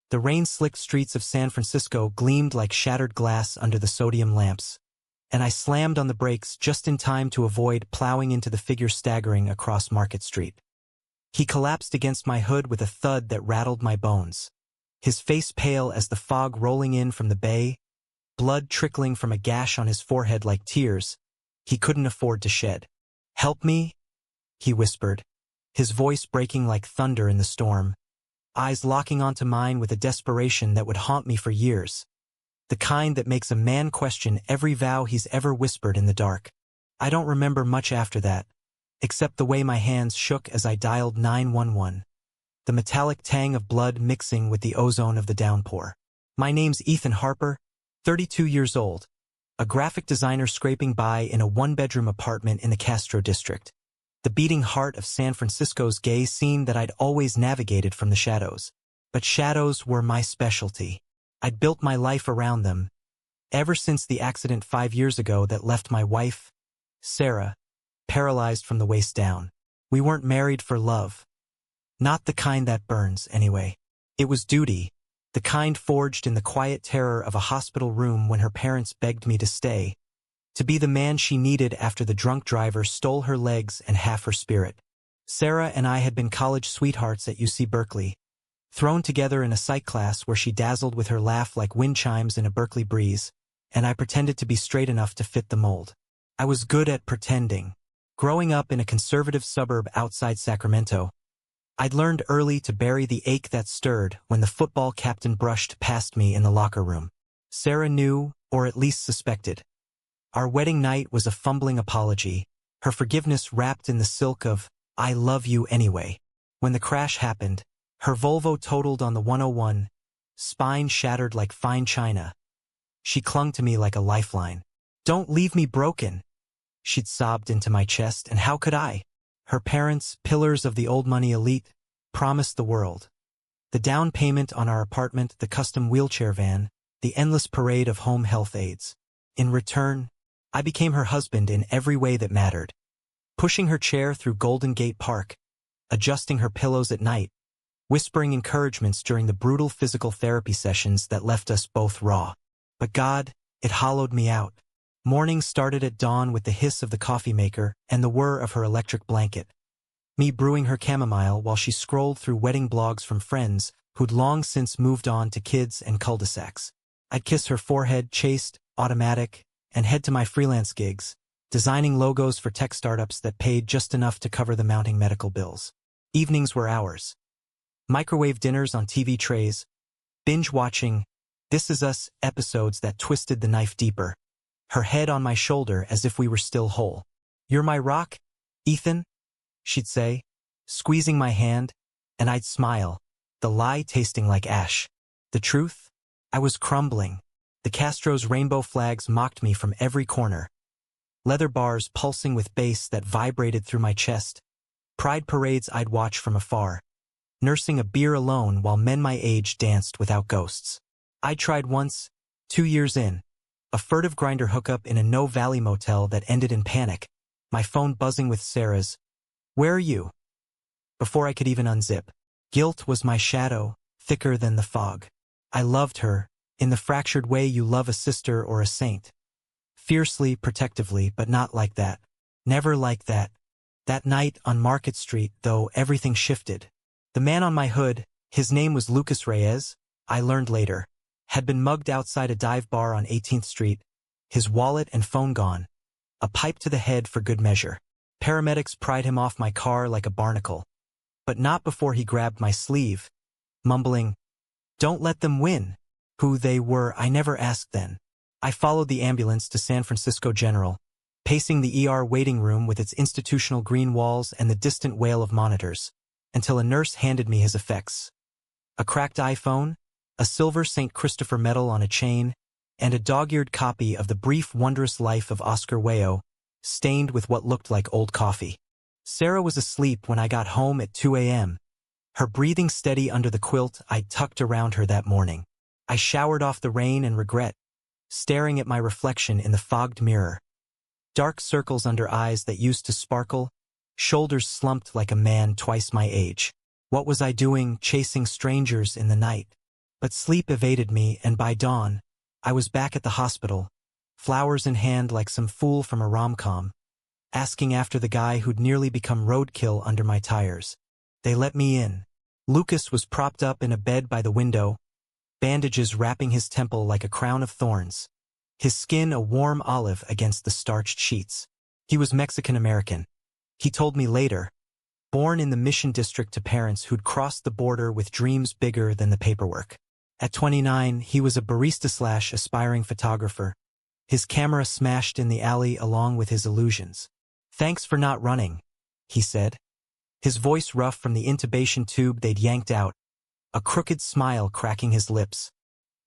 The rain-slicked streets of San Francisco gleamed like shattered glass under the sodium lamps, and I slammed on the brakes just in time to avoid plowing into the figure staggering across Market Street. He collapsed against my hood with a thud that rattled my bones, his face pale as the fog rolling in from the bay, blood trickling from a gash on his forehead like tears he couldn't afford to shed. "Help me?" he whispered, his voice breaking like thunder in the storm, eyes locking onto mine with a desperation that would haunt me for years, the kind that makes a man question every vow he's ever whispered in the dark. I don't remember much after that, except the way my hands shook as I dialed 911, the metallic tang of blood mixing with the ozone of the downpour. "My name's Ethan Harper, 32 years old, a graphic designer scraping by in a one-bedroom apartment in the Castro district, the beating heart of San Francisco's gay scene that I'd always navigated from the shadows. But shadows were my specialty. I'd built my life around them, ever since the accident 5 years ago that left my wife, Sarah, paralyzed from the waist down. We weren't married for love. Not the kind that burns, anyway. It was duty, the kind forged in the quiet terror of a hospital room when her parents begged me to stay, to be the man she needed after the drunk driver stole her legs and half her spirit. Sarah and I had been college sweethearts at UC Berkeley, thrown together in a psych class where she dazzled with her laugh like wind chimes in a Berkeley breeze, and I pretended to be straight enough to fit the mold. I was good at pretending. Growing up in a conservative suburb outside Sacramento, I'd learned early to bury the ache that stirred when the football captain brushed past me in the locker room. Sarah knew, or at least suspected. Our wedding night was a fumbling apology, her forgiveness wrapped in the silk of, "I love you anyway." When the crash happened, her Volvo totaled on the 101, spine shattered like fine china. She clung to me like a lifeline. "Don't leave me broken," she'd sobbed into my chest, and how could I? Her parents, pillars of the old money elite, promised the world. The down payment on our apartment, the custom wheelchair van, the endless parade of home health aides. In return, I became her husband in every way that mattered. Pushing her chair through Golden Gate Park, adjusting her pillows at night, whispering encouragements during the brutal physical therapy sessions that left us both raw. But God, it hollowed me out. Morning started at dawn with the hiss of the coffee maker and the whir of her electric blanket. Me brewing her chamomile while she scrolled through wedding blogs from friends who'd long since moved on to kids and cul-de-sacs. I'd kiss her forehead, chaste, automatic, and head to my freelance gigs, designing logos for tech startups that paid just enough to cover the mounting medical bills. Evenings were ours. Microwave dinners on TV trays, binge-watching This Is Us episodes that twisted the knife deeper, her head on my shoulder as if we were still whole. "You're my rock, Ethan," she'd say, squeezing my hand, and I'd smile, the lie tasting like ash. The truth? I was crumbling. The Castro's rainbow flags mocked me from every corner. Leather bars pulsing with bass that vibrated through my chest. Pride parades I'd watch from afar, nursing a beer alone while men my age danced without ghosts. I tried once, 2 years in, a furtive grinder hookup in a No Valley motel that ended in panic, my phone buzzing with Sarah's, "Where are you?" before I could even unzip. Guilt was my shadow, thicker than the fog. I loved her, in the fractured way you love a sister or a saint. Fiercely, protectively, but not like that. Never like that. That night on Market Street, though, everything shifted. The man on my hood, his name was Lucas Reyes, I learned later, had been mugged outside a dive bar on 18th Street, his wallet and phone gone. A pipe to the head for good measure. Paramedics pried him off my car like a barnacle. But not before he grabbed my sleeve, mumbling, "Don't let them win." Who they were, I never asked then. I followed the ambulance to San Francisco General, pacing the ER waiting room with its institutional green walls and the distant wail of monitors, until a nurse handed me his effects. A cracked iPhone, a silver St. Christopher medal on a chain, and a dog-eared copy of The Brief Wondrous Life of Oscar Wilde, stained with what looked like old coffee. Sarah was asleep when I got home at 2 a.m., her breathing steady under the quilt I'd tucked around her that morning. I showered off the rain and regret, staring at my reflection in the fogged mirror. Dark circles under eyes that used to sparkle, shoulders slumped like a man twice my age. What was I doing chasing strangers in the night? But sleep evaded me, and by dawn, I was back at the hospital, flowers in hand like some fool from a rom-com, asking after the guy who'd nearly become roadkill under my tires. They let me in. Lucas was propped up in a bed by the window, bandages wrapping his temple like a crown of thorns, his skin a warm olive against the starched sheets. He was Mexican-American. He told me later, born in the Mission District to parents who'd crossed the border with dreams bigger than the paperwork. At 29, he was a barista/aspiring photographer, his camera smashed in the alley along with his illusions. "Thanks for not running," he said, his voice rough from the intubation tube they'd yanked out, a crooked smile cracking his lips.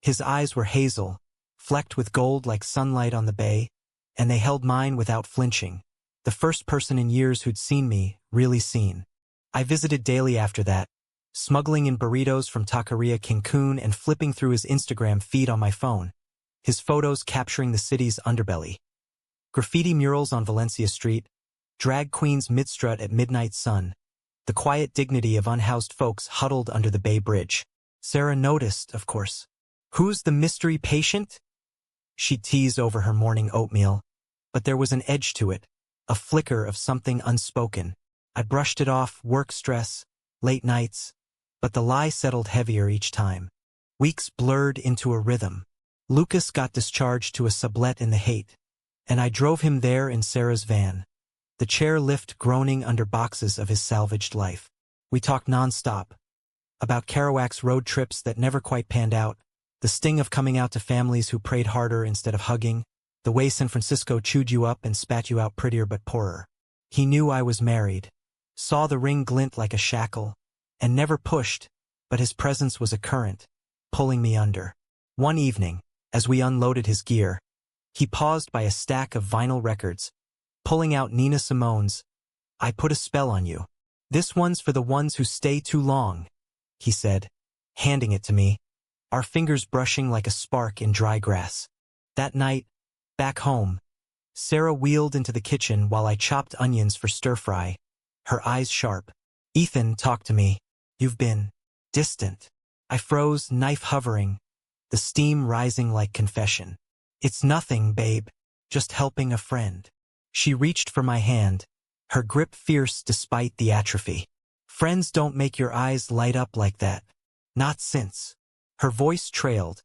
His eyes were hazel, flecked with gold like sunlight on the bay, and they held mine without flinching. The first person in years who'd seen me, really seen. I visited daily after that, smuggling in burritos from Taqueria Cancun and flipping through his Instagram feed on my phone, his photos capturing the city's underbelly. Graffiti murals on Valencia Street, drag queens mid-strut at midnight sun, the quiet dignity of unhoused folks huddled under the Bay Bridge. Sarah noticed, of course. "Who's the mystery patient?" She teased over her morning oatmeal, but there was an edge to it, a flicker of something unspoken. I brushed it off, work stress, late nights, but the lie settled heavier each time. Weeks blurred into a rhythm. Lucas got discharged to a sublet in the Haight, and I drove him there in Sarah's van, the chairlift groaning under boxes of his salvaged life. We talked nonstop, about Kerouac's road trips that never quite panned out, the sting of coming out to families who prayed harder instead of hugging, the way San Francisco chewed you up and spat you out prettier but poorer. He knew I was married, saw the ring glint like a shackle, and never pushed, but his presence was a current, pulling me under. One evening, as we unloaded his gear, he paused by a stack of vinyl records, pulling out Nina Simone's "I Put a Spell on You." "This one's for the ones who stay too long," he said, handing it to me, our fingers brushing like a spark in dry grass. That night, back home, Sarah wheeled into the kitchen while I chopped onions for stir-fry, her eyes sharp. "Ethan, talk to me. You've been distant." I froze, knife hovering, the steam rising like confession. "It's nothing, babe. Just helping a friend." She reached for my hand, her grip fierce despite the atrophy. "Friends don't make your eyes light up like that. Not since." Her voice trailed,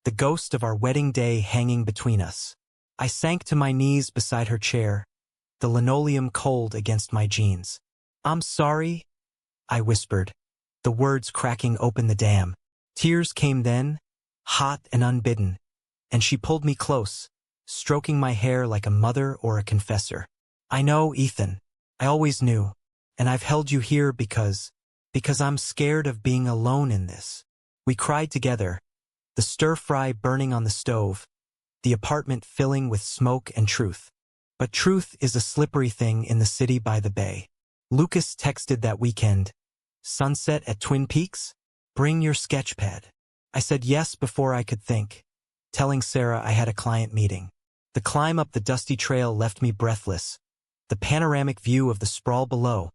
the ghost of our wedding day hanging between us. I sank to my knees beside her chair, the linoleum cold against my jeans. "I'm sorry," I whispered, the words cracking open the dam. Tears came then, hot and unbidden, and she pulled me close, stroking my hair like a mother or a confessor. "I know, Ethan. I always knew. And I've held you here because I'm scared of being alone in this." We cried together, the stir-fry burning on the stove, the apartment filling with smoke and truth. But truth is a slippery thing in the city by the bay. Lucas texted that weekend, "Sunset at Twin Peaks? Bring your sketchpad." I said yes before I could think, telling Sarah I had a client meeting. The climb up the dusty trail left me breathless, the panoramic view of the sprawl below,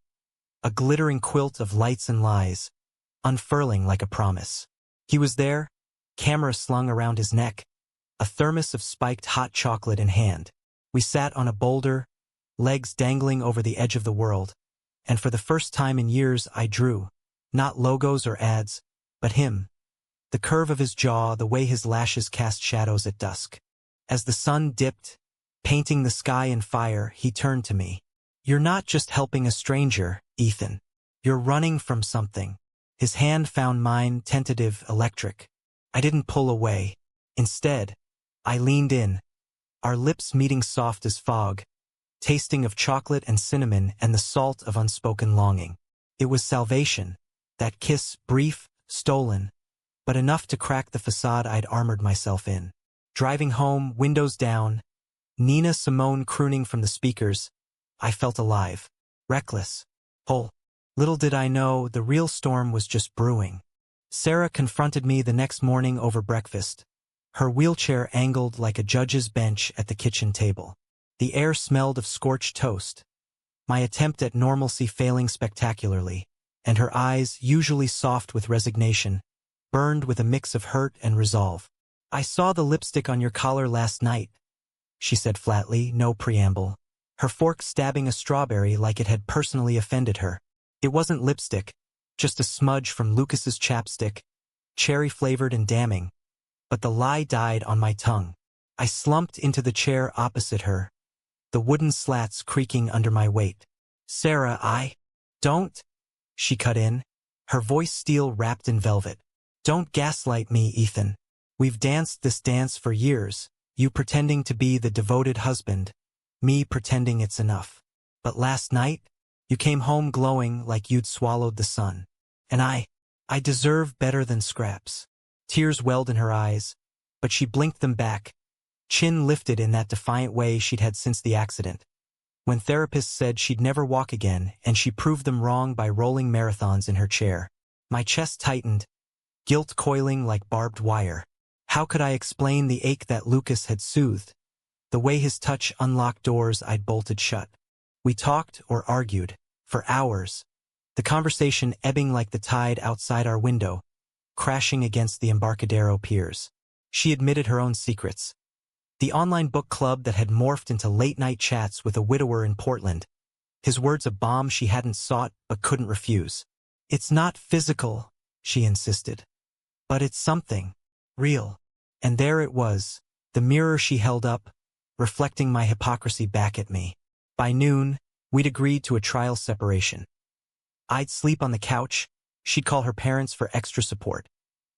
a glittering quilt of lights and lies, unfurling like a promise. He was there, camera slung around his neck, a thermos of spiked hot chocolate in hand. We sat on a boulder, legs dangling over the edge of the world, and for the first time in years I drew, not logos or ads, but him. The curve of his jaw, the way his lashes cast shadows at dusk. As the sun dipped, painting the sky in fire, he turned to me. "You're not just helping a stranger, Ethan. You're running from something." His hand found mine, tentative, electric. I didn't pull away. Instead, I leaned in, our lips meeting soft as fog, tasting of chocolate and cinnamon and the salt of unspoken longing. It was salvation, that kiss, brief, stolen, but enough to crack the facade I'd armored myself in. Driving home, windows down, Nina Simone crooning from the speakers, I felt alive, reckless, whole. Little did I know, the real storm was just brewing. Sarah confronted me the next morning over breakfast, her wheelchair angled like a judge's bench at the kitchen table. The air smelled of scorched toast, my attempt at normalcy failing spectacularly, and her eyes, usually soft with resignation, burned with a mix of hurt and resolve. "I saw the lipstick on your collar last night," she said flatly, no preamble, her fork stabbing a strawberry like it had personally offended her. It wasn't lipstick, just a smudge from Lucas's chapstick, cherry-flavored and damning. But the lie died on my tongue. I slumped into the chair opposite her, the wooden slats creaking under my weight. "Sarah, don't," she cut in, her voice steel wrapped in velvet. "Don't gaslight me, Ethan. We've danced this dance for years, you pretending to be the devoted husband, me pretending it's enough. But last night, you came home glowing like you'd swallowed the sun. And I deserve better than scraps." Tears welled in her eyes, but she blinked them back, chin lifted in that defiant way she'd had since the accident. When therapists said she'd never walk again, and she proved them wrong by rolling marathons in her chair. My chest tightened, guilt coiling like barbed wire. How could I explain the ache that Lucas had soothed, the way his touch unlocked doors I'd bolted shut? We talked or argued, for hours, the conversation ebbing like the tide outside our window, crashing against the Embarcadero piers. She admitted her own secrets. The online book club that had morphed into late-night chats with a widower in Portland. His words a bomb she hadn't sought but couldn't refuse. "It's not physical," she insisted. "But it's something. Real." And there it was, the mirror she held up, reflecting my hypocrisy back at me. By noon, we'd agreed to a trial separation. I'd sleep on the couch, she'd call her parents for extra support,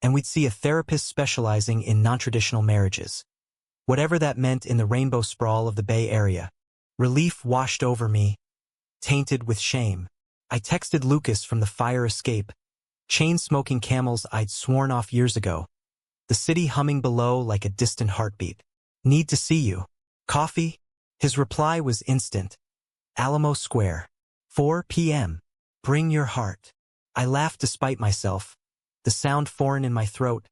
and we'd see a therapist specializing in non-traditional marriages. Whatever that meant in the rainbow sprawl of the Bay Area. Relief washed over me, tainted with shame. I texted Lucas from the fire escape, chain-smoking camels I'd sworn off years ago, the city humming below like a distant heartbeat. "Need to see you. Coffee?" His reply was instant. "Alamo Square. 4 p.m. Bring your heart." I laughed despite myself, the sound foreign in my throat,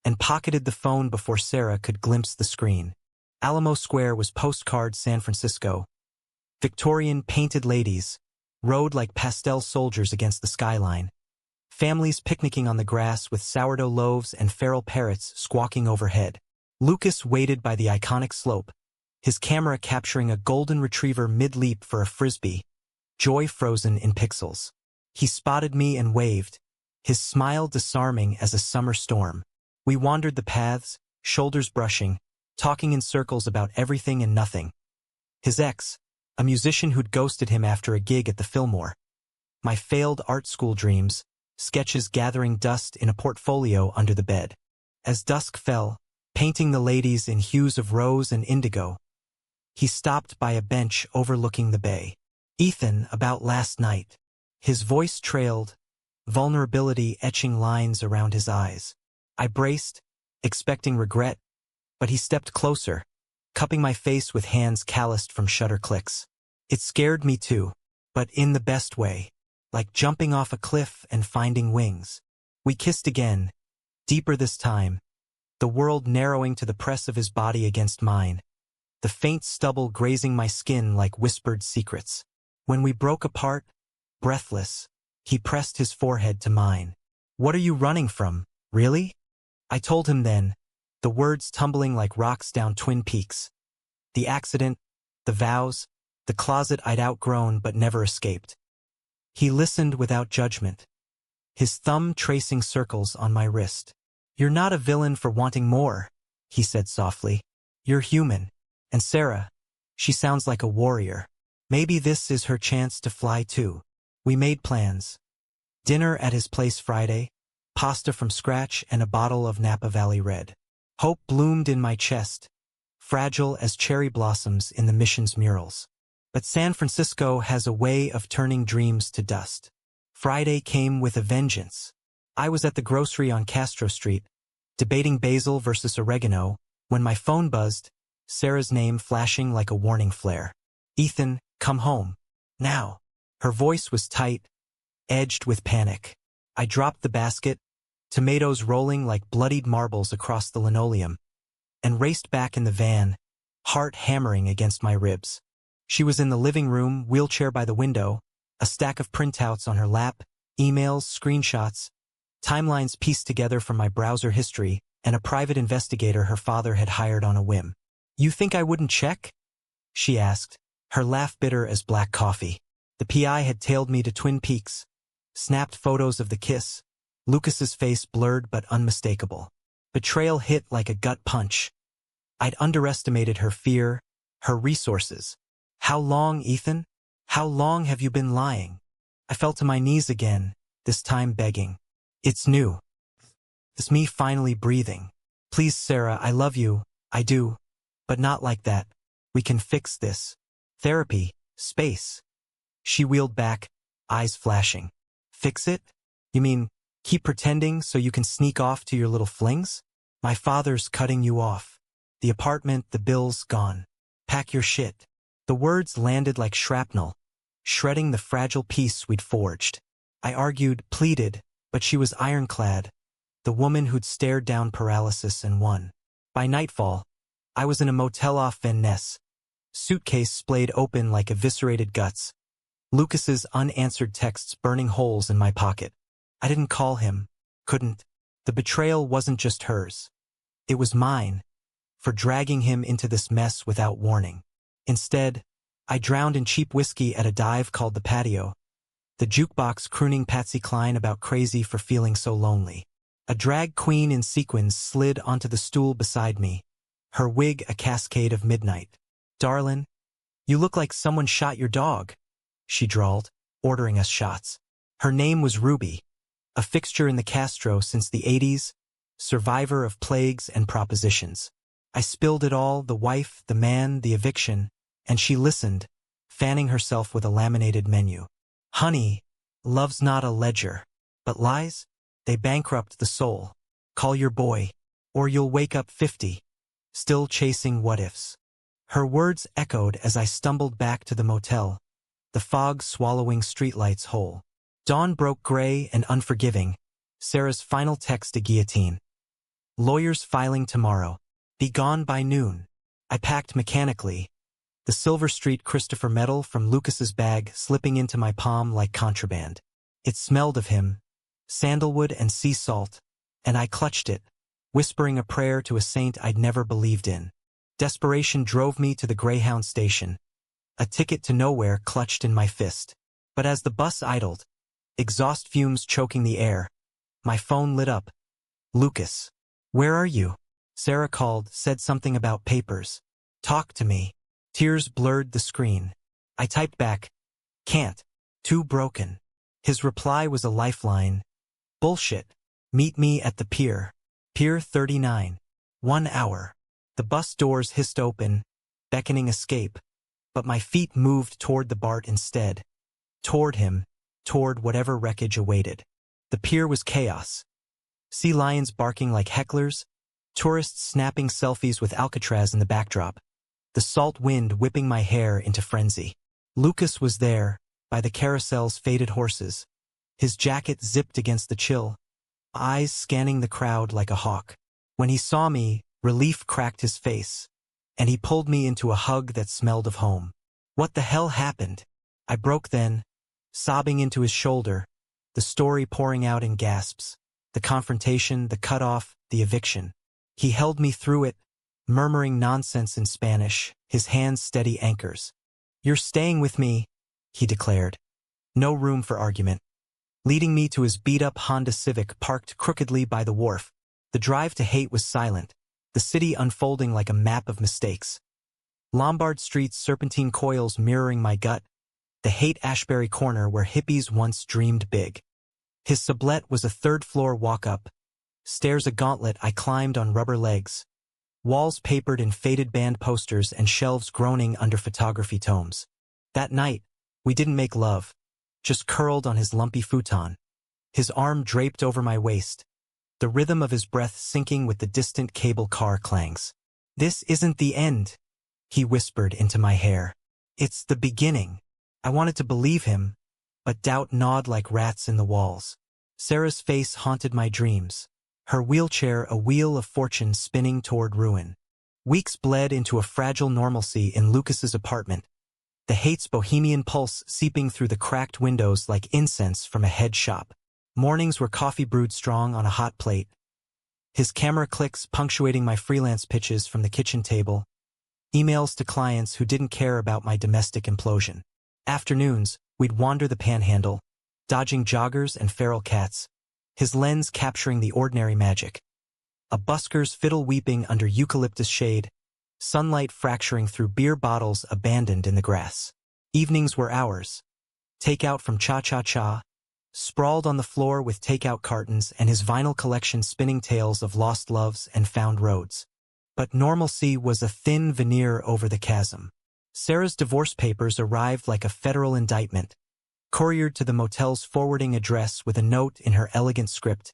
and pocketed the phone before Sarah could glimpse the screen. Alamo Square was postcard San Francisco. Victorian painted ladies rode like pastel soldiers against the skyline. Families picnicking on the grass with sourdough loaves and feral parrots squawking overhead. Lucas waited by the iconic slope, his camera capturing a golden retriever mid-leap for a frisbee, joy frozen in pixels. He spotted me and waved, his smile disarming as a summer storm. We wandered the paths, shoulders brushing, talking in circles about everything and nothing. His ex, a musician who'd ghosted him after a gig at the Fillmore. My failed art school dreams, sketches gathering dust in a portfolio under the bed. As dusk fell, painting the ladies in hues of rose and indigo, he stopped by a bench overlooking the bay. "Ethan, about last night." His voice trailed, vulnerability etching lines around his eyes. I braced, expecting regret, but he stepped closer, cupping my face with hands calloused from shutter clicks. It scared me too, but in the best way, like jumping off a cliff and finding wings. We kissed again, deeper this time, the world narrowing to the press of his body against mine, the faint stubble grazing my skin like whispered secrets. When we broke apart, breathless, he pressed his forehead to mine. "What are you running from, really?" I told him then, the words tumbling like rocks down Twin Peaks. The accident, the vows, the closet I'd outgrown but never escaped. He listened without judgment, his thumb tracing circles on my wrist. "You're not a villain for wanting more," he said softly. "You're human. And Sarah, she sounds like a warrior. Maybe this is her chance to fly too." We made plans. Dinner at his place Friday, pasta from scratch and a bottle of Napa Valley Red. Hope bloomed in my chest, fragile as cherry blossoms in the mission's murals. But San Francisco has a way of turning dreams to dust. Friday came with a vengeance. I was at the grocery on Castro Street, debating basil versus oregano, when my phone buzzed, Sarah's name flashing like a warning flare. "Ethan, come home. Now." Her voice was tight, edged with panic. I dropped the basket, tomatoes rolling like bloodied marbles across the linoleum, and raced back in the van, heart hammering against my ribs. She was in the living room, wheelchair by the window, a stack of printouts on her lap, emails, screenshots, Timelines pieced together from my browser history and a private investigator her father had hired on a whim. "You think I wouldn't check?" she asked, her laugh bitter as black coffee. The PI had tailed me to Twin Peaks, snapped photos of the kiss, Lucas's face blurred but unmistakable. Betrayal hit like a gut punch. I'd underestimated her fear, her resources. "How long, Ethan? How long have you been lying?" I fell to my knees again, this time begging. "It's new." It's me finally breathing. "Please, Sarah, I love you, I do. But not like that. We can fix this. Therapy, space." She wheeled back, eyes flashing. "Fix it? You mean, keep pretending so you can sneak off to your little flings? My father's cutting you off. The apartment, the bills, gone. Pack your shit." The words landed like shrapnel, shredding the fragile peace we'd forged. I argued, pleaded, but she was ironclad, the woman who'd stared down paralysis and won. By nightfall, I was in a motel off Van Ness, suitcase splayed open like eviscerated guts, Lucas's unanswered texts burning holes in my pocket. I didn't call him, couldn't. The betrayal wasn't just hers. It was mine, for dragging him into this mess without warning. Instead, I drowned in cheap whiskey at a dive called The Patio, the jukebox crooning Patsy Cline about crazy for feeling so lonely. A drag queen in sequins slid onto the stool beside me, her wig a cascade of midnight. "Darlin', you look like someone shot your dog," she drawled, ordering us shots. Her name was Ruby, a fixture in the Castro since the 80s, survivor of plagues and propositions. I spilled it all, the wife, the man, the eviction, and she listened, fanning herself with a laminated menu. "Honey, love's not a ledger, but lies? They bankrupt the soul. Call your boy, or you'll wake up 50, still chasing what-ifs." Her words echoed as I stumbled back to the motel, the fog swallowing streetlights whole. Dawn broke gray and unforgiving, Sarah's final text a guillotine. "Lawyers filing tomorrow. Be gone by noon." I packed mechanically, the Silver Street Christopher medal from Lucas's bag slipping into my palm like contraband. It smelled of him, sandalwood and sea salt, and I clutched it, whispering a prayer to a saint I'd never believed in. Desperation drove me to the Greyhound station, a ticket to nowhere clutched in my fist. But as the bus idled, exhaust fumes choking the air, my phone lit up. "Lucas, where are you?" Sarah called, said something about papers. "Talk to me." Tears blurred the screen. I typed back, "Can't. Too broken." His reply was a lifeline. "Bullshit. Meet me at the pier. Pier 39. 1 hour." The bus doors hissed open, beckoning escape, but my feet moved toward the BART instead. Toward him, toward whatever wreckage awaited. The pier was chaos. Sea lions barking like hecklers, tourists snapping selfies with Alcatraz in the backdrop, the salt wind whipping my hair into frenzy. Lucas was there, by the carousel's faded horses, his jacket zipped against the chill, eyes scanning the crowd like a hawk. When he saw me, relief cracked his face, and he pulled me into a hug that smelled of home. "What the hell happened?" I broke then, sobbing into his shoulder, the story pouring out in gasps, the confrontation, the cutoff, the eviction. He held me through it, murmuring nonsense in Spanish, his hands steady anchors. "You're staying with me," he declared. No room for argument. Leading me to his beat-up Honda Civic parked crookedly by the wharf, the drive to hate was silent, the city unfolding like a map of mistakes. Lombard Street's serpentine coils mirroring my gut, the Haight-Ashbury corner where hippies once dreamed big. His sublet was a third-floor walk-up, stairs a gauntlet I climbed on rubber legs, walls papered in faded band posters and shelves groaning under photography tomes. That night, we didn't make love, just curled on his lumpy futon, his arm draped over my waist, the rhythm of his breath syncing with the distant cable car clangs. "This isn't the end," he whispered into my hair. "It's the beginning." I wanted to believe him, but doubt gnawed like rats in the walls. Sarah's face haunted my dreams, her wheelchair a wheel of fortune spinning toward ruin. Weeks bled into a fragile normalcy in Lucas's apartment, the hate's bohemian pulse seeping through the cracked windows like incense from a head shop. Mornings were coffee brewed strong on a hot plate, his camera clicks punctuating my freelance pitches from the kitchen table, emails to clients who didn't care about my domestic implosion. Afternoons, we'd wander the panhandle, dodging joggers and feral cats, his lens capturing the ordinary magic. A busker's fiddle weeping under eucalyptus shade, sunlight fracturing through beer bottles abandoned in the grass. Evenings were ours. Takeout from Cha-Cha-Cha, sprawled on the floor with takeout cartons and his vinyl collection spinning tales of lost loves and found roads. But normalcy was a thin veneer over the chasm. Sarah's divorce papers arrived like a federal indictment, couriered to the motel's forwarding address with a note in her elegant script.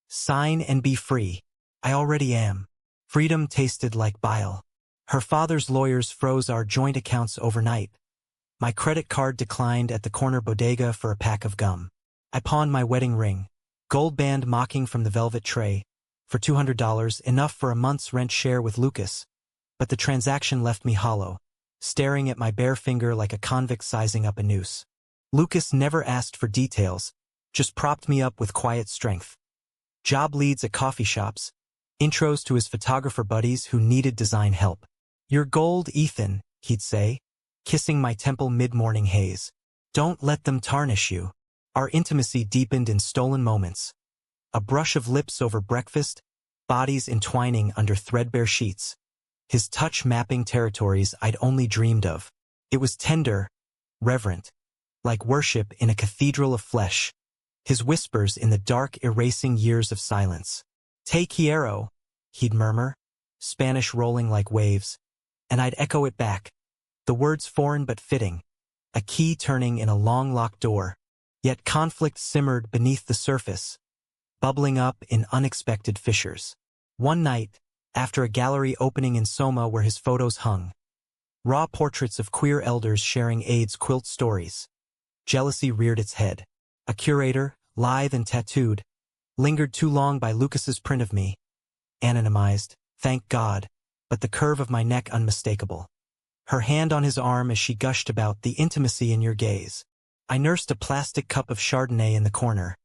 Sign and be free. I already am. Freedom tasted like bile. Her father's lawyers froze our joint accounts overnight. My credit card declined at the corner bodega for a pack of gum. I pawned my wedding ring, gold band mocking from the velvet tray, for $200, enough for a month's rent share with Lucas. But the transaction left me hollow, staring at my bare finger like a convict sizing up a noose. Lucas never asked for details, just propped me up with quiet strength. Job leads at coffee shops, intros to his photographer buddies who needed design help. You're gold, Ethan, he'd say, kissing my temple mid-morning haze. Don't let them tarnish you. Our intimacy deepened in stolen moments. A brush of lips over breakfast, bodies entwining under threadbare sheets. His touch mapping territories I'd only dreamed of. It was tender, reverent, like worship in a cathedral of flesh. His whispers in the dark erasing years of silence. Te quiero, he'd murmur, Spanish rolling like waves, and I'd echo it back. The words foreign but fitting, a key turning in a long-locked door. Yet conflict simmered beneath the surface, bubbling up in unexpected fissures. One night, after a gallery opening in Soma where his photos hung, raw portraits of queer elders sharing AIDS quilt stories, jealousy reared its head. A curator, lithe and tattooed, lingered too long by Lucas's print of me. Anonymized, thank God, but the curve of my neck unmistakable. Her hand on his arm as she gushed about the intimacy in your gaze. I nursed a plastic cup of Chardonnay in the corner.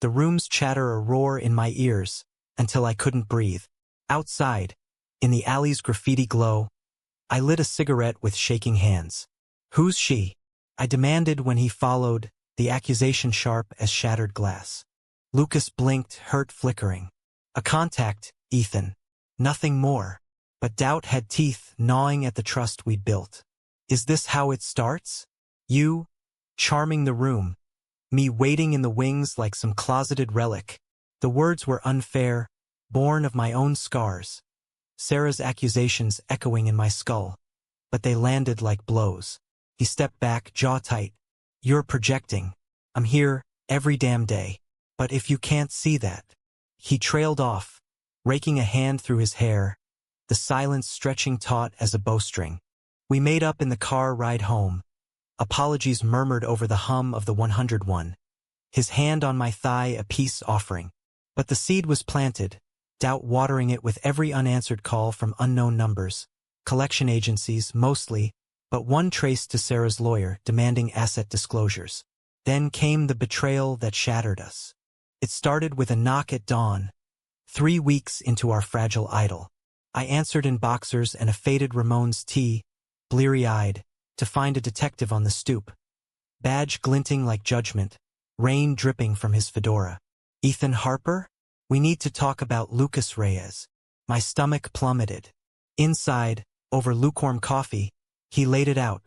The room's chatter a roar in my ears, until I couldn't breathe. Outside, in the alley's graffiti glow, I lit a cigarette with shaking hands. Who's she? I demanded when he followed, the accusation sharp as shattered glass. Lucas blinked, hurt flickering. A contact, Ethan. Nothing more. But doubt had teeth gnawing at the trust we'd built. Is this how it starts? You, charming the room, me waiting in the wings like some closeted relic. The words were unfair, born of my own scars. Sarah's accusations echoing in my skull. But they landed like blows. He stepped back, jaw tight. You're projecting. I'm here, every damn day. But if you can't see that. He trailed off, raking a hand through his hair, the silence stretching taut as a bowstring. We made up in the car ride home. Apologies murmured over the hum of the 101. His hand on my thigh a peace offering. But the seed was planted, doubt watering it with every unanswered call from unknown numbers. Collection agencies, mostly, but one traced to Sarah's lawyer demanding asset disclosures. Then came the betrayal that shattered us. It started with a knock at dawn. 3 weeks into our fragile idyll. I answered in boxers and a faded Ramones tee, bleary-eyed, to find a detective on the stoop. Badge glinting like judgment, rain dripping from his fedora. Ethan Harper? We need to talk about Lucas Reyes. My stomach plummeted. Inside, over lukewarm coffee, he laid it out.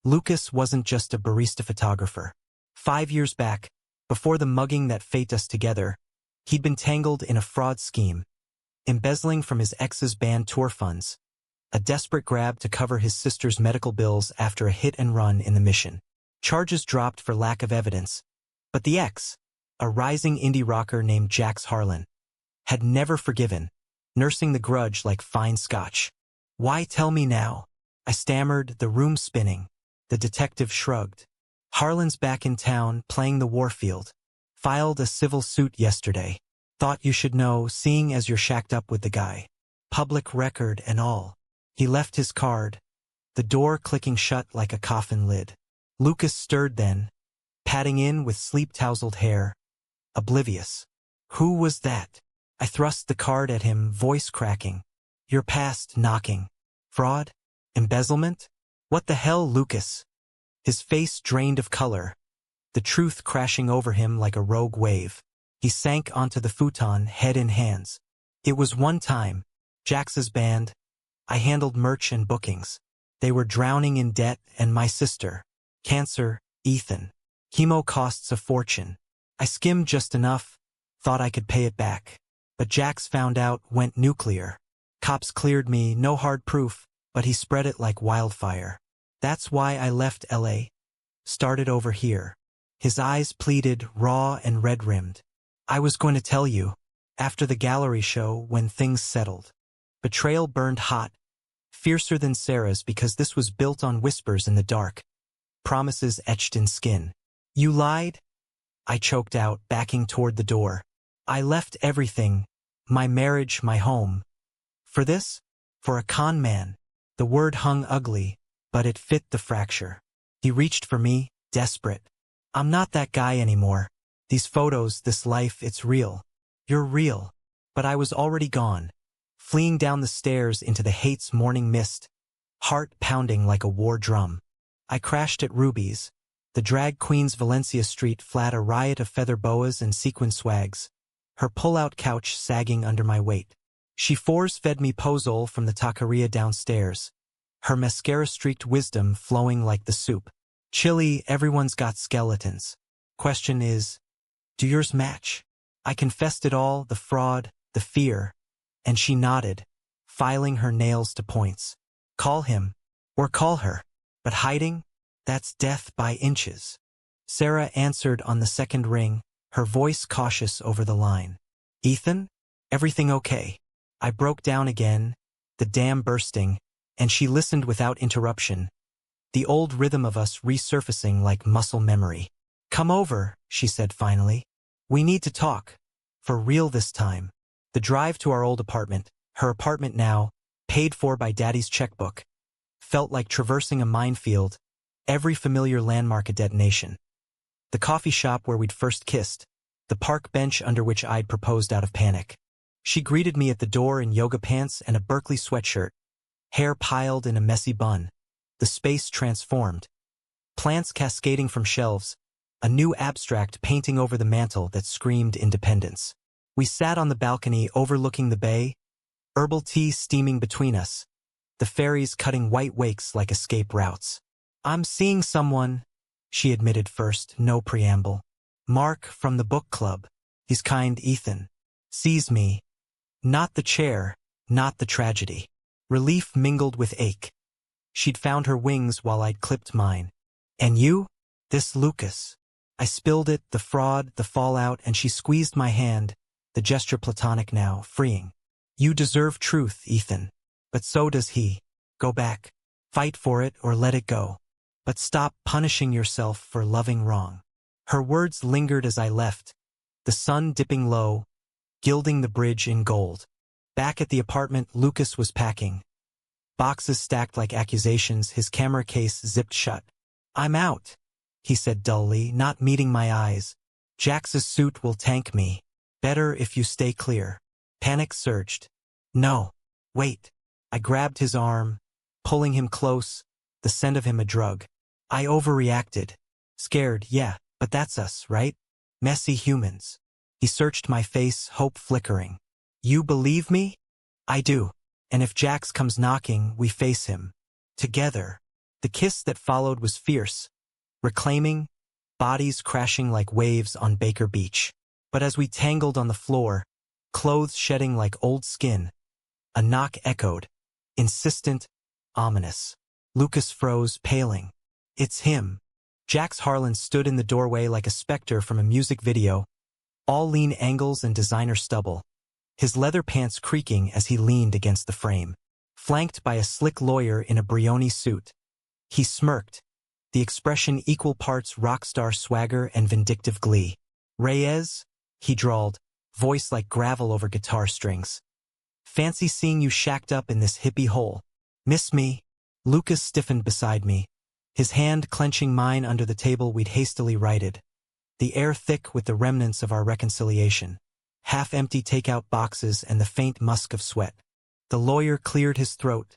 Lucas wasn't just a barista photographer. 5 years back, before the mugging that faked us together, he'd been tangled in a fraud scheme, embezzling from his ex's band tour funds, a desperate grab to cover his sister's medical bills after a hit-and-run in the Mission. Charges dropped for lack of evidence, but the ex, a rising indie rocker named Jax Harlan, had never forgiven, nursing the grudge like fine scotch. Why tell me now? I stammered, the room spinning. The detective shrugged. Harlan's back in town, playing the warfield. Filed a civil suit yesterday. Thought you should know, seeing as you're shacked up with the guy. Public record and all. He left his card, the door clicking shut like a coffin lid. Lucas stirred then, patting in with sleep-tousled hair. oblivious. Who was that? I thrust the card at him, voice cracking. Your past knocking. Fraud? Embezzlement? What the hell, Lucas? His face drained of color, the truth crashing over him like a rogue wave. He sank onto the futon, head in hands. It was one time. Jax's band. I handled merch and bookings. They were drowning in debt, and my sister. Cancer, Ethan. Chemo costs a fortune. I skimmed just enough, thought I could pay it back. But Jax found out, went nuclear. Cops cleared me, no hard proof, but he spread it like wildfire. That's why I left LA. Started over here. His eyes pleaded, raw and red-rimmed. I was going to tell you, after the gallery show, when things settled. Betrayal burned hot, fiercer than Sarah's because this was built on whispers in the dark. Promises etched in skin. You lied? I choked out, backing toward the door. I left everything, my marriage, my home. For this? For a con man. The word hung ugly, but it fit the fracture. He reached for me, desperate. I'm not that guy anymore. These photos, this life, it's real. You're real. But I was already gone, fleeing down the stairs into the hate's morning mist, heart pounding like a war drum. I crashed at Ruby's, the drag queen's Valencia Street flat, a riot of feather boas and sequin swags, her pull-out couch sagging under my weight. She force-fed me pozole from the taqueria downstairs, her mascara-streaked wisdom flowing like the soup. Chilly, everyone's got skeletons. Question is, do yours match? I confessed it all, the fraud, the fear, and she nodded, filing her nails to points. Call him, or call her. But hiding? That's death by inches. Sarah answered on the second ring, her voice cautious over the line. Ethan? Everything okay? I broke down again, the dam bursting, and she listened without interruption, the old rhythm of us resurfacing like muscle memory. Come over, she said finally. We need to talk. For real this time. The drive to our old apartment, her apartment now, paid for by Daddy's checkbook, felt like traversing a minefield, every familiar landmark a detonation. The coffee shop where we'd first kissed, the park bench under which I'd proposed out of panic. She greeted me at the door in yoga pants and a Berkeley sweatshirt, hair piled in a messy bun. The space transformed. Plants cascading from shelves, a new abstract painting over the mantel that screamed independence. We sat on the balcony overlooking the bay, herbal tea steaming between us, the ferries cutting white wakes like escape routes. I'm seeing someone, she admitted first, no preamble. Mark from the book club. He's kind, Ethan. Sees me. Not the chair, not the tragedy. Relief mingled with ache. She'd found her wings while I'd clipped mine. And you? This Lucas. I spilled it, the fraud, the fallout, and she squeezed my hand, the gesture platonic now, freeing. You deserve truth, Ethan. But so does he. Go back. Fight for it or let it go. But stop punishing yourself for loving wrong. Her words lingered as I left, the sun dipping low, gilding the bridge in gold. Back at the apartment, Lucas was packing. Boxes stacked like accusations, his camera case zipped shut. I'm out, he said dully, not meeting my eyes. Jax's suit will tank me. Better if you stay clear. Panic surged. No. Wait. I grabbed his arm, pulling him close, the scent of him a drug. I overreacted. Scared, yeah, but that's us, right? Messy humans. He searched my face, hope flickering. You believe me? I do. And if Jax comes knocking, we face him. Together. The kiss that followed was fierce. Reclaiming, bodies crashing like waves on Baker Beach. But as we tangled on the floor, clothes shedding like old skin, a knock echoed, insistent, ominous. Lucas froze, paling. It's him. Jax Harlan stood in the doorway like a specter from a music video, all lean angles and designer stubble, his leather pants creaking as he leaned against the frame, flanked by a slick lawyer in a Brioni suit. He smirked, the expression equal parts rock star swagger and vindictive glee. Reyes? He drawled, voice like gravel over guitar strings. Fancy seeing you shacked up in this hippie hole. Miss me? Lucas stiffened beside me, his hand clenching mine under the table we'd hastily righted. the air thick with the remnants of our reconciliation. Half-empty takeout boxes and the faint musk of sweat. The lawyer cleared his throat,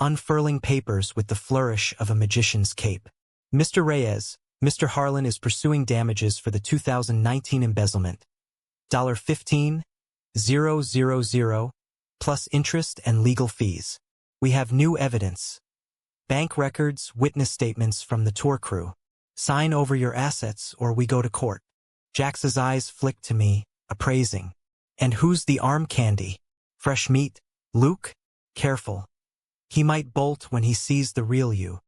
unfurling papers with the flourish of a magician's cape. Mr. Reyes, Mr. Harlan is pursuing damages for the 2019 embezzlement. $15,000, plus interest and legal fees. We have new evidence. Bank records, witness statements from the tour crew. Sign over your assets or we go to court. Jax's eyes flicked to me, appraising. And who's the arm candy? Fresh meat? Luke? Careful. He might bolt when he sees the real you.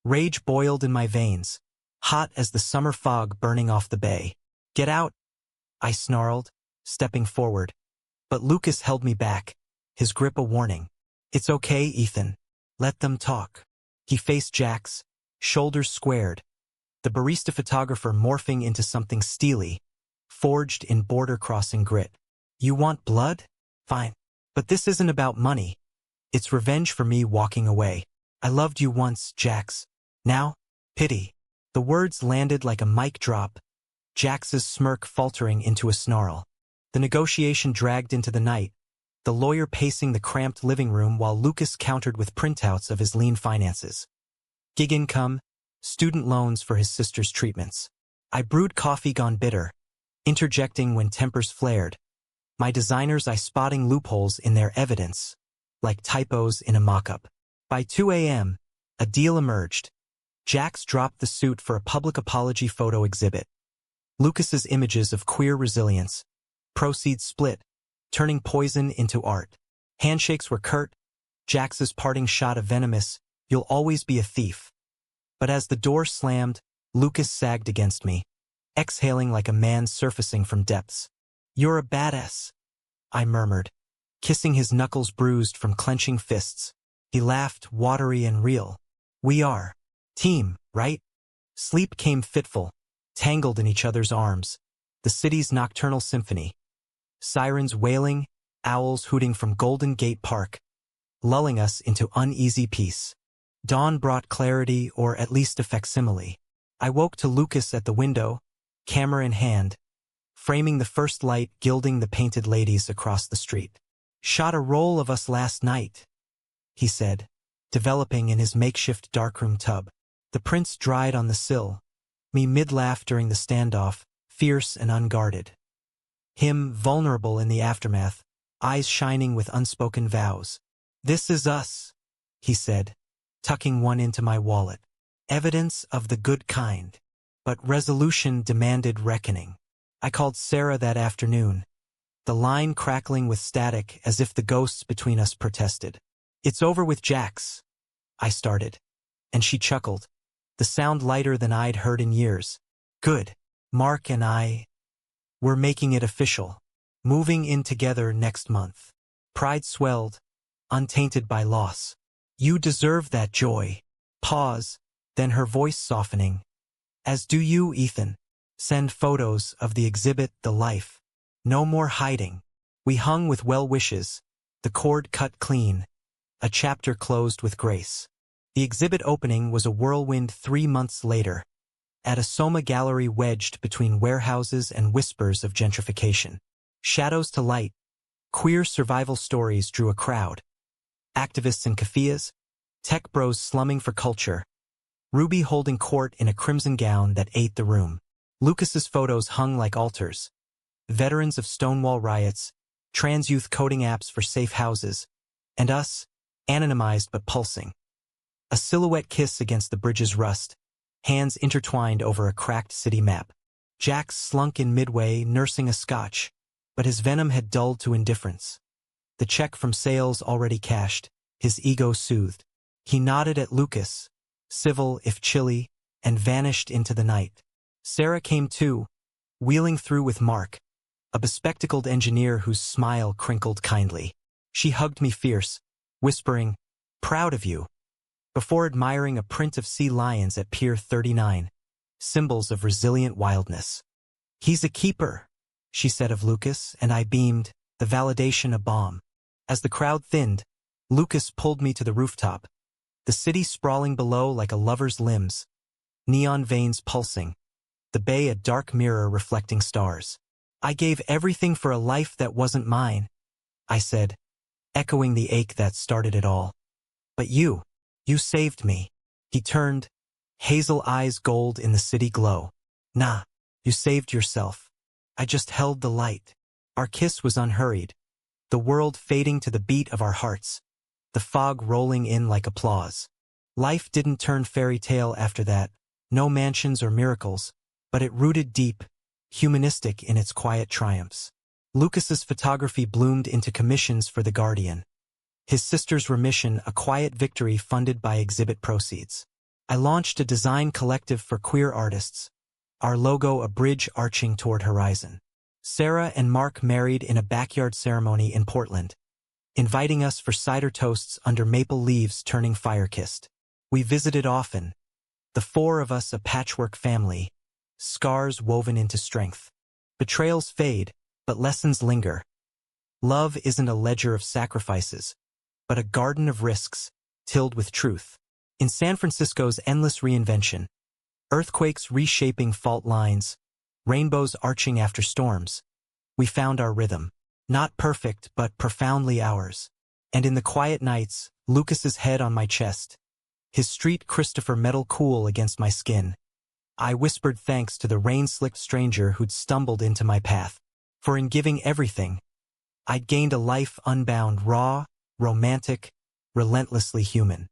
Rage boiled in my veins, hot as the summer fog burning off the bay. Get out, I snarled, stepping forward. But Lucas held me back, his grip a warning. It's okay, Ethan. Let them talk. He faced Jax, shoulders squared, the barista photographer morphing into something steely, forged in border-crossing grit. You want blood? Fine. But this isn't about money. It's revenge for me walking away. I loved you once, Jax. Now, pity. The words landed like a mic drop, Jax's smirk faltering into a snarl. The negotiation dragged into the night, the lawyer pacing the cramped living room while Lucas countered with printouts of his lean finances. Gig income, student loans for his sister's treatments. I brewed coffee gone bitter, interjecting when tempers flared, my designers eye spotting loopholes in their evidence, like typos in a mock-up. By 2 a.m., a deal emerged. Jax dropped the suit for a public apology photo exhibit. Lucas's images of queer resilience. Proceeds split, turning poison into art. Handshakes were curt, Jax's parting shot a venomous, "You'll always be a thief." But as the door slammed, Lucas sagged against me, exhaling like a man surfacing from depths. "You're a badass," I murmured, kissing his knuckles bruised from clenching fists. He laughed, watery and real. "We are. Team, right?" Sleep came fitful, tangled in each other's arms. The city's nocturnal symphony. Sirens wailing, owls hooting from Golden Gate Park, lulling us into uneasy peace. Dawn brought clarity, or at least a facsimile. I woke to Lucas at the window, camera in hand, framing the first light gilding the painted ladies across the street. "Shot a roll of us last night," he said, developing in his makeshift darkroom tub. The prints dried on the sill, me mid-laugh during the standoff, fierce and unguarded. Him vulnerable in the aftermath, eyes shining with unspoken vows. "This is us," he said, tucking one into my wallet. Evidence of the good kind. But resolution demanded reckoning. I called Sarah that afternoon, the line crackling with static as if the ghosts between us protested. "It's over with Jax," I started, and she chuckled, the sound lighter than I'd heard in years. "Good. Mark and we're making it official. Moving in together next month." Pride swelled, untainted by loss. "You deserve that joy." Pause, then her voice softening. "As do you, Ethan. Send photos of the exhibit, the life. No more hiding." We hung with well wishes, the cord cut clean, a chapter closed with grace. The exhibit opening was a whirlwind 3 months later, at a Soma gallery wedged between warehouses and whispers of gentrification. Shadows to light, queer survival stories drew a crowd. Activists in cafes, tech bros slumming for culture, Ruby holding court in a crimson gown that ate the room. Lucas's photos hung like altars. Veterans of Stonewall riots, trans youth coding apps for safe houses, and us, anonymized but pulsing. A silhouette kiss against the bridge's rust, hands intertwined over a cracked city map. Jax slunk in midway, nursing a scotch, but his venom had dulled to indifference. The check from sales already cashed, his ego soothed. He nodded at Lucas, civil if chilly, and vanished into the night. Sarah came too, wheeling through with Mark, a bespectacled engineer whose smile crinkled kindly. She hugged me fierce, whispering, "Proud of you," before admiring a print of sea lions at Pier 39, symbols of resilient wildness. "He's a keeper," she said of Lucas, and I beamed, the validation a balm. As the crowd thinned, Lucas pulled me to the rooftop, the city sprawling below like a lover's limbs, neon veins pulsing. the bay a dark mirror reflecting stars. I gave everything for a life that wasn't mine, I said, echoing the ache that started it all. But you saved me. He turned, hazel eyes gold in the city glow. Nah, you saved yourself. I just held the light. Our kiss was unhurried, the world fading to the beat of our hearts, the fog rolling in like applause. Life didn't turn fairy tale after that, no mansions or miracles, but it rooted deep, humanistic in its quiet triumphs. Lucas's photography bloomed into commissions for The Guardian. His sister's remission, a quiet victory funded by exhibit proceeds. I launched a design collective for queer artists, our logo a bridge arching toward horizon. Sarah and Mark married in a backyard ceremony in Portland, inviting us for cider toasts under maple leaves turning fire-kissed. We visited often, the four of us a patchwork family, scars woven into strength. Betrayals fade, but lessons linger. Love isn't a ledger of sacrifices, but a garden of risks, tilled with truth. In San Francisco's endless reinvention, earthquakes reshaping fault lines, rainbows arching after storms, we found our rhythm. Not perfect, but profoundly ours. And in the quiet nights, Lucas's head on my chest, his street Christopher metal cool against my skin, I whispered thanks to the rain-slicked stranger who'd stumbled into my path. For in giving everything, I'd gained a life unbound, raw, romantic, relentlessly human.